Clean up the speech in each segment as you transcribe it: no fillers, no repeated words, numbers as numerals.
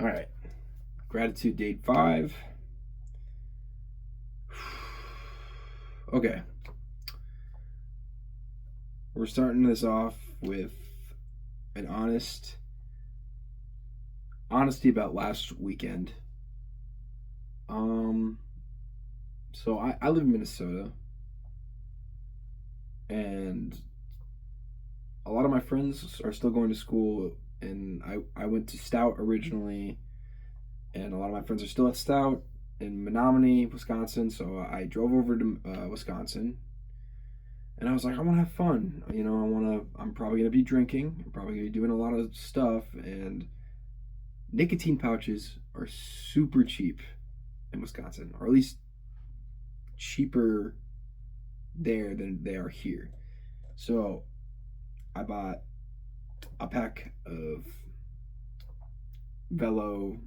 All right. Gratitude date 5. Okay. We're starting this off with an honesty about last weekend. Um so I live in Minnesota, and a lot of my friends are still going to school, and I went to Stout originally, and a lot of my friends are still at Stout in Menominee, Wisconsin. So I drove over to Wisconsin, and I was like, I want to have fun. I'm probably going to be drinking. I'm probably going to be doing a lot of stuff. And nicotine pouches are super cheap in Wisconsin, or at least cheaper there than they are here. So I bought a pack of Velo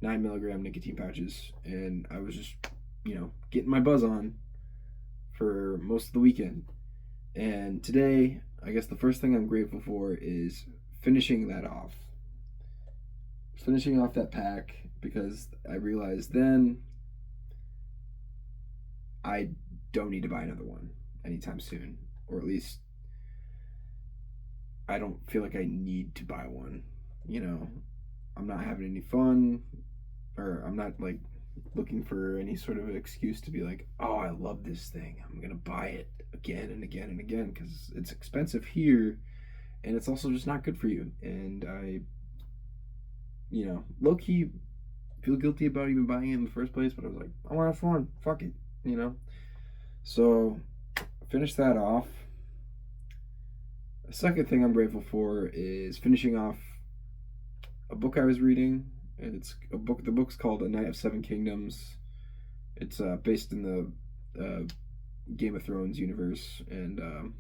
9 milligram nicotine pouches, and I was just, getting my buzz on for most of the weekend. And today, I guess the first thing I'm grateful for is finishing that off. Finishing off that pack, because I realized then I don't need to buy another one anytime soon. Or at least I don't feel like I need to buy one. I'm not having any fun, or I'm not like looking for any sort of excuse to be like, oh, I love this thing. I'm going to buy it again and again and again, because it's expensive here, and it's also just not good for you. And I, low key feel guilty about even buying it in the first place, but I was like, I want to have fun. Fuck it. So, finish that off. The second thing I'm grateful for is finishing off a book I was reading, and it's a book. The book's called A Knight of Seven Kingdoms. It's based in the Game of Thrones universe, and it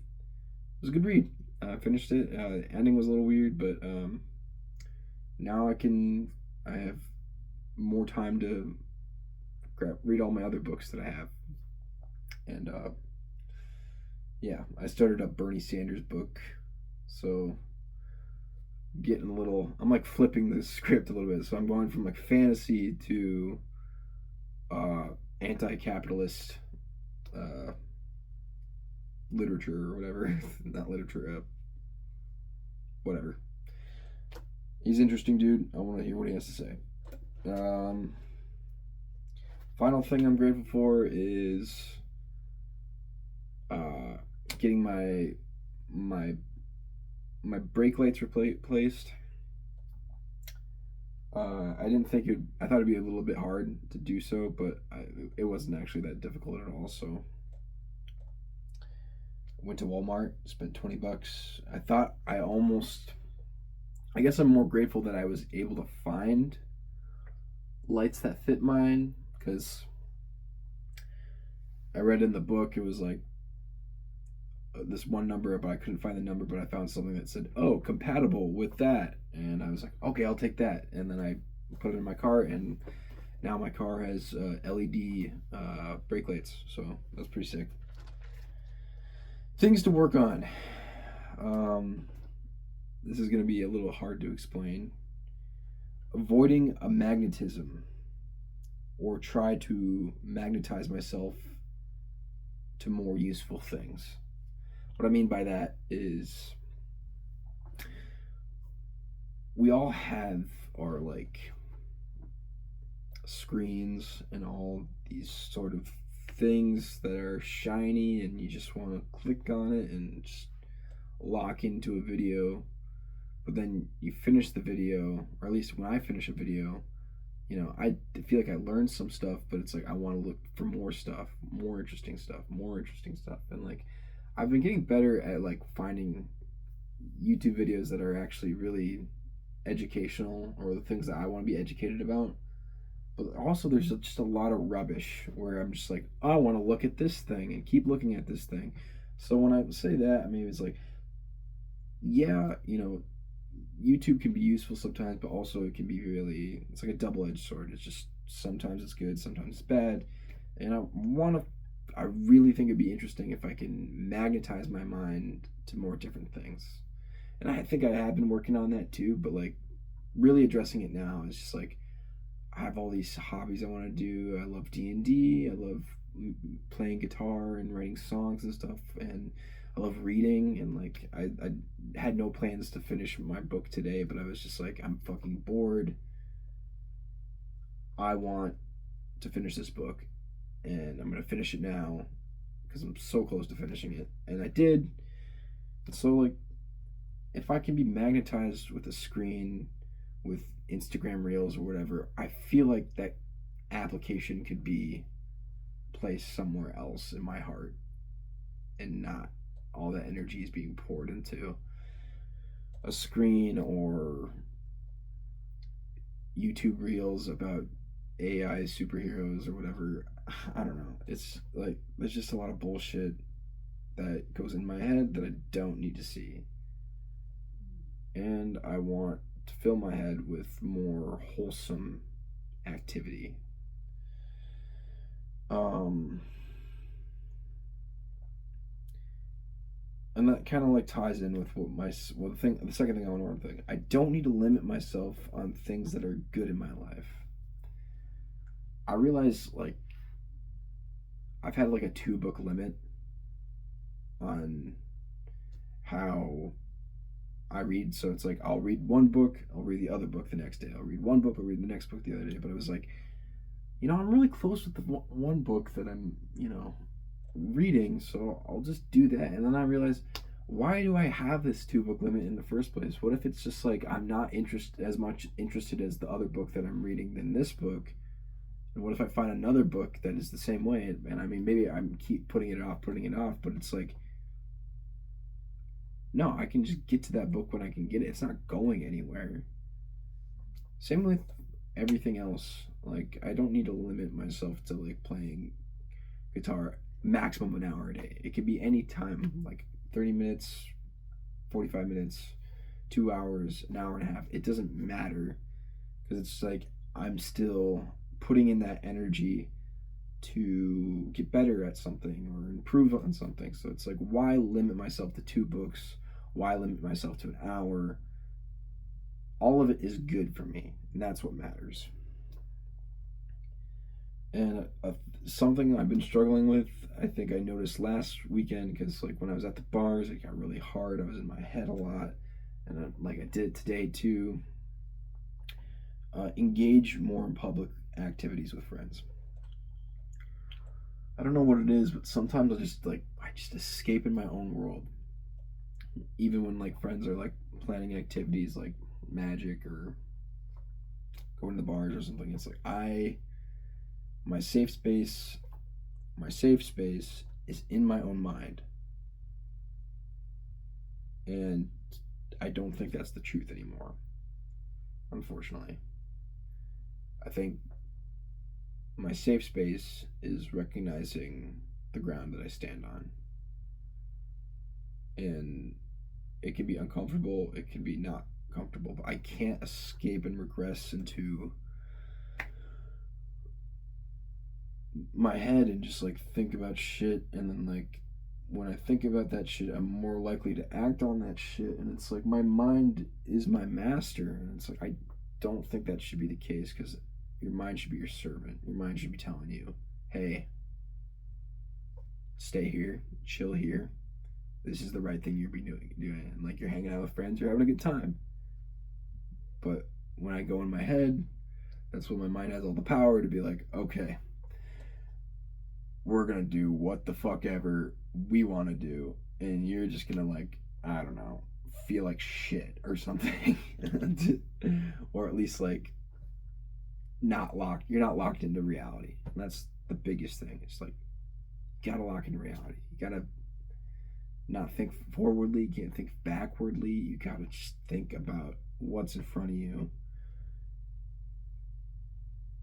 was a good read. I finished it. The ending was a little weird, but now I have more time to read all my other books that I have, and yeah, I started up Bernie Sanders' book, so getting a little. I'm like flipping the script a little bit, so I'm going from like fantasy to anti-capitalist literature or whatever. Not literature, whatever. He's an interesting dude. I want to hear what he has to say. Final thing I'm grateful for is getting my brake lights replaced. I didn't think it. I thought it'd be a little bit hard to do so, but it wasn't actually that difficult at all. So I went to Walmart, spent $20. I thought I almost. I guess I'm more grateful that I was able to find lights that fit mine, because I read in the book it was like this one number, but I couldn't find the number, but I found something that said, oh, compatible with that. And I was like, okay, I'll take that. And then I put it in my car, and now my car has LED brake lights. So that's pretty sick. Things to work on. This is going to be a little hard to explain. Avoiding a magnetism, or try to magnetize myself to more useful things. What I mean by that is we all have our like screens and all these sort of things that are shiny, and you just want to click on it and just lock into a video. But then you finish the video, or at least when I finish a video, I feel like I learned some stuff, but it's like I want to look for more stuff, more interesting stuff, and like I've been getting better at like finding YouTube videos that are actually really educational, or the things that I want to be educated about. But also, there's just a lot of rubbish where I'm just like, oh, I want to look at this thing and keep looking at this thing. So when I say that, maybe it's like, yeah, YouTube can be useful sometimes, but also it can be really, it's like a double-edged sword. It's just sometimes it's good, sometimes it's bad. And I really think it'd be interesting if I can magnetize my mind to more different things. And I think I have been working on that too, but like really addressing it now is just like I have all these hobbies I want to do. I love D&D. I love playing guitar and writing songs and stuff, and I love reading. And like I had no plans to finish my book today, but I was just like, I'm fucking bored. I want to finish this book, and I'm gonna finish it now because I'm so close to finishing it, and I did. And so like, if I can be magnetized with a screen, with Instagram Reels or whatever, I feel like that application could be placed somewhere else in my heart, and not all that energy is being poured into a screen or YouTube Reels about AI superheroes or whatever. I don't know. It's like there's just a lot of bullshit that goes in my head that I don't need to see. And I want to fill my head with more wholesome activity. And that kind of like ties in with the second thing I want to think. I don't need to limit myself on things that are good in my life. I realize like I've had like a 2-book limit on how I read. So it's like I'll read one book, I'll read the other book the next day. I'll read one book, I'll read the next book the other day. But it was like, I'm really close with the one book that I'm, reading, so I'll just do that. And then I realized, why do I have this 2-book limit in the first place? What if it's just like I'm not as much interested as the other book that I'm reading than this book? And what if I find another book that is the same way? And I mean, maybe I'm keep putting it off, but it's like, no, I can just get to that book when I can get it. It's not going anywhere. Same with everything else. Like, I don't need to limit myself to like playing guitar maximum an hour a day. It could be any time, like 30 minutes, 45 minutes, 2 hours, an hour and a half. It doesn't matter, because it's like I'm still putting in that energy to get better at something or improve on something. So it's like, why limit myself to 2 books? Why limit myself to an hour? All of it is good for me, and that's what matters. And something I've been struggling with, I think I noticed last weekend, because like when I was at the bars, it got really hard. I was in my head a lot, and like I did today too. Engage more in public activities with friends. I don't know what it is, but sometimes I just escape in my own world. Even when like friends are like planning activities like magic or going to the bars or something, it's like my safe space is in my own mind. And I don't think that's the truth anymore, unfortunately. I think my safe space is recognizing the ground that I stand on. And it can be uncomfortable, it can be not comfortable, but I can't escape and regress into my head and just like think about shit. And then like when I think about that shit, I'm more likely to act on that shit. And it's like my mind is my master, and it's like I don't think that should be the case, because your mind should be your servant. Your mind should be telling you, hey, stay here, chill here, this is the right thing you'll be doing. And like you're hanging out with friends, you're having a good time. But when I go in my head, that's when my mind has all the power to be like, okay, we're gonna do what the fuck ever we want to do, and you're just gonna like, I don't know, feel like shit or something. Or at least like you're not locked into reality. And that's the biggest thing. It's like, you gotta lock into reality. You gotta not think forwardly, you can't think backwardly. You gotta just think about what's in front of you.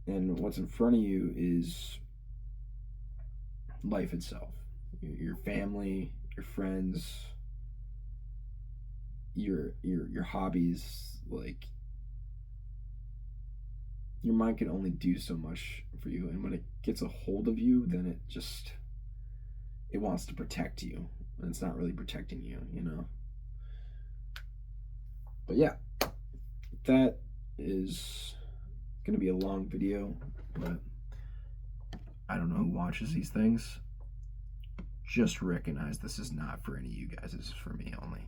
And what's in front of you is life itself. Your family, your friends, your hobbies. Like, your mind can only do so much for you, and when it gets a hold of you, then it wants to protect you, and it's not really protecting you. But yeah, that is going to be a long video, but I don't know who watches these things. Just recognize this is not for any of you guys. This is for me only.